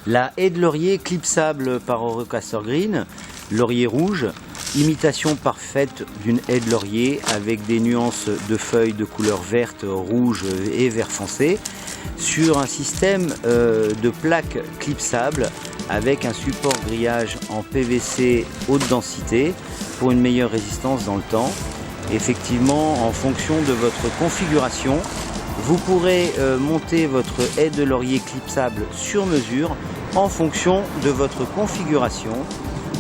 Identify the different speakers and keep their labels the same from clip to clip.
Speaker 1: La haie de laurier clipsable par Eurocaster Green, laurier rouge, imitation parfaite d'une haie de laurier avec des nuances de feuilles de couleur verte, rouge et vert foncé sur un système de plaques clipsables avec un support grillage en PVC haute densité pour une meilleure résistance dans le temps. Effectivement, en fonction de votre configuration, vous pourrez monter votre haie de laurier clipsable sur mesure en fonction de votre configuration,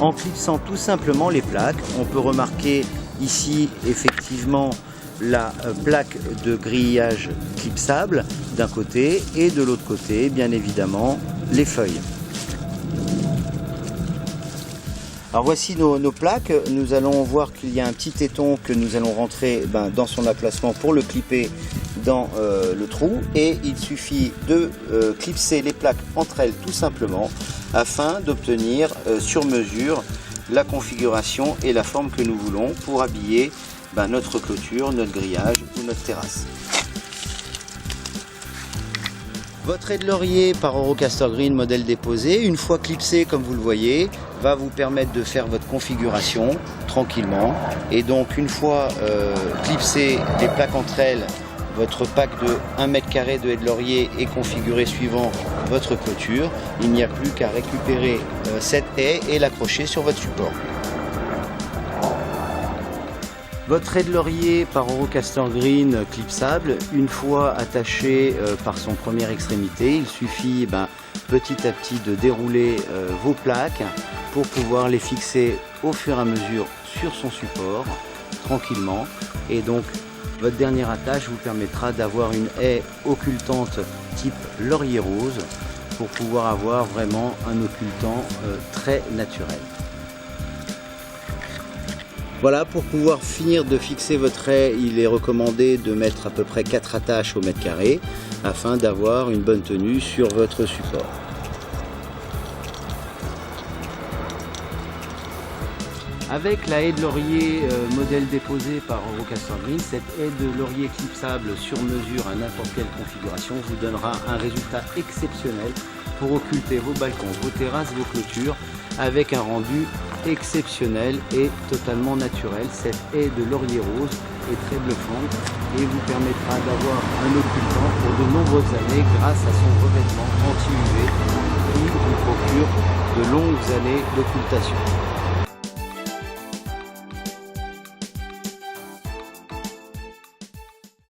Speaker 1: en clipsant tout simplement les plaques. On peut remarquer ici effectivement la plaque de grillage clipsable d'un côté et de l'autre côté, bien évidemment, les feuilles. Alors voici nos plaques. Nous allons voir qu'il y a un petit téton que nous allons rentrer dans son emplacement pour le clipper dans le trou, et il suffit de clipser les plaques entre elles tout simplement afin d'obtenir sur mesure la configuration et la forme que nous voulons pour habiller notre clôture, notre grillage ou notre terrasse. Votre haie de laurier par Eurocaster Green modèle déposé, une fois clipsée comme vous le voyez, va vous permettre de faire votre configuration tranquillement. Et donc une fois clipsé les plaques entre elles, votre pack de 1 m² de haie de laurier est configuré suivant votre clôture. Il n'y a plus qu'à récupérer cette haie et l'accrocher sur votre support. Votre haie de laurier par Eurocaster Green clipsable, une fois attachée par son première extrémité, il suffit petit à petit de dérouler vos plaques pour pouvoir les fixer au fur et à mesure sur son support tranquillement. Et donc votre dernière attache vous permettra d'avoir une haie occultante type laurier rose pour pouvoir avoir vraiment un occultant très naturel. Voilà, pour pouvoir finir de fixer votre haie, il est recommandé de mettre à peu près 4 attaches au mètre carré afin d'avoir une bonne tenue sur votre support. Avec la haie de laurier modèle déposé par Eurocaster Green, cette haie de laurier clipsable sur mesure à n'importe quelle configuration vous donnera un résultat exceptionnel pour occulter vos balcons, vos terrasses, vos clôtures avec un rendu exceptionnel et totalement naturel. Cette haie de laurier rose est très bluffante et vous permettra d'avoir un occultant pour de nombreuses années grâce à son revêtement anti-UV qui vous procure de longues années d'occultation.